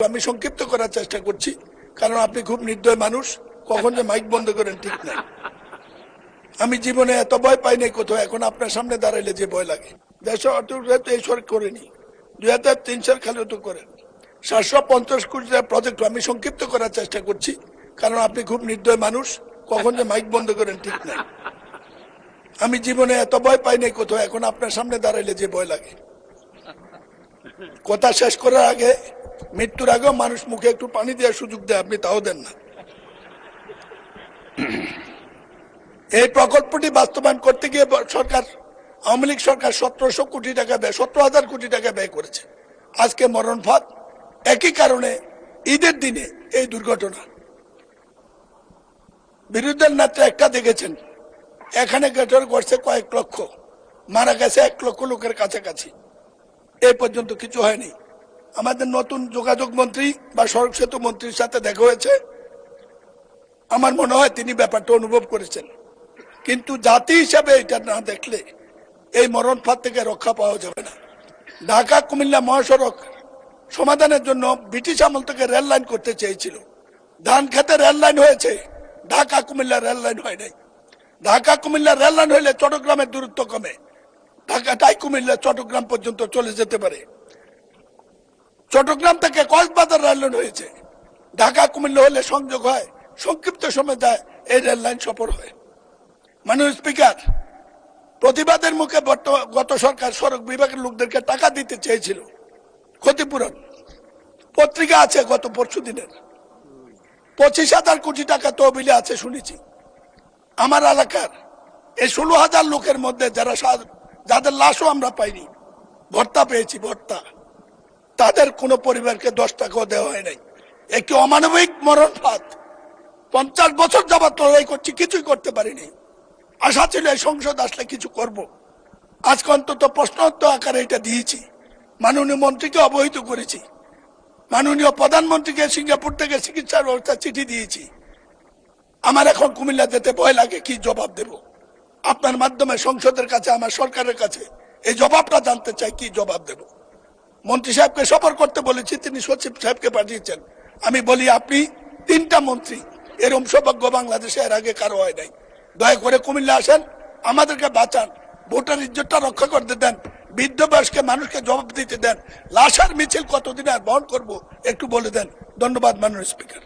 আমি সংক্ষিপ্ত করার চেষ্টা করছি, কারণ আপনি খুব নির্দয় মানুষ, কখন যে মাইক বন্ধ করেন ঠিক নাই। আমি জীবনে এত ভয় পাই নাই কোথাও, এখন আপনার সামনে দাঁড়াইলে যে ভয় লাগে। দেশে এই সরকার করেনি, 2003 সাল খালি তো করেন 750 কোটি টাকার প্রজেক্ট। আমি সংক্ষিপ্ত করার চেষ্টা করছি, কারণ আপনি খুব নির্দয় মানুষ, কখন যে মাইক বন্ধ করেন ঠিক নাই। আমি জীবনে এত ভয় পাই নাই কোথাও, এখন আপনার সামনে দাঁড়াইলে যে ভয় লাগে। কথা শেষ করার আগে, মৃত্যুর আগেও মানুষ মুখে একটু পানি দেওয়ার সুযোগ দেয়, আপনি তাও দেন না। এই প্রকল্পটি বাস্তবায়ন করতে গিয়ে সরকার, আওয়ামী লীগ সরকার 1700 কোটি টাকা ব্যয়, 17,000 কোটি টাকা ব্যয় করেছে। আজকে মরণ ফাঁদ, একই কারণে ঈদের দিনে এই দুর্ঘটনা। বিরোধীদের নেতা একটা দেখেছেন, এখানে গেটর করছে কয়েক লক্ষ, মারা গেছে 1 লক্ষ লোকের কাছাকাছি। এই পর্যন্ত কিছু হয়নি। আমাদের নতুন যোগাযোগ মন্ত্রী বা সড়ক সেতু মন্ত্রীর সাথে দেখা হয়েছে, আমার মনে হয় তিনি ব্যাপারটা অনুভব করেছেন, কিন্তু জাতি হিসাবে এটা না দেখলে এই মরণ ফাঁদ থেকে রক্ষা পাওয়া যাবে না। ঢাকা কুমিল্লা মহাসড়ক সমাধানের জন্য ব্রিটিশ আমল থেকে রেল লাইন করতে চেয়েছিল। ধান খেতে রেল লাইন হয়েছে, ঢাকা কুমিল্লা রেল লাইন হয় নাই। ঢাকা কুমিল্লা রেল লাইন হইলে চট্টগ্রামের দূরত্ব কমে, ঢাকাটাই কুমিল্লা চট্টগ্রাম পর্যন্ত চলে যেতে পারে। চট্টগ্রাম থেকে কক্সবাজার রেল লাইন হয়েছে, ঢাকা কুমিল্লা হলে সংযোগ হয়, সংক্ষিপ্ত সময় যায়, এই রেল লাইন সফর হয়। মাননীয় স্পিকার, প্রতিবাদের মুখে গত সরকার সড়ক বিভাগের লোকদেরকে টাকা দিতে চেয়েছিল, ক্ষতিপূরণ। পত্রিকা আছে গত পরশু দিনের, 25,000 কোটি টাকা তহবিলে আছে শুনেছি। আমার এলাকার এই 16,000 লোকের মধ্যে যাদের লাশও আমরা পাইনি, ভর্তা পেয়েছি, ভর্তা, তাদের কোন পরিবারকে 10 টাকাও দেওয়া হয় নাই। একটি অমানবিক মরণ ফাঁদ। 50 বছর যাবত লড়াই করছি, কিছুই করতে পারিনি। আশা ছিল এই সংসদ আসলে কিছু করব। আজকে অন্তত প্রশ্নোত্তর আকারে এটা দিয়েছি, মাননীয় মন্ত্রীকে অবহিত করেছি, মাননীয় প্রধানমন্ত্রীকে সিঙ্গাপুর থেকে চিকিৎসার ব্যবস্থা চিঠি দিয়েছি। আমার এখন কুমিল্লা যেতে ভয় লাগে, কি জবাব দেব? আপনার মাধ্যমে সংসদের কাছে, আমার সরকারের কাছে এই জবাবটা জানতে চাই, কি জবাব দেব? মন্ত্রী সাহেবকে সফর করতে বলেছি, তিনি সচিব সাহেবকে পাঠিয়েছেন। আমি বলি, আপনি 3টা মন্ত্রী, এরকম সৌভাগ্য বাংলাদেশে এর আগে কারো হয় নাই। দয়া করে কুমিল্লা আসেন, আমাদেরকে বাঁচান, ভোটার ইজ্জতটা রক্ষা করতে দেন, বৃদ্ধ বয়স্কে মানুষকে জবাব দিতে দেন। লাশের মিছিল কতদিন আর বহন করবো একটু বলে দেন। ধন্যবাদ মাননীয় স্পিকার।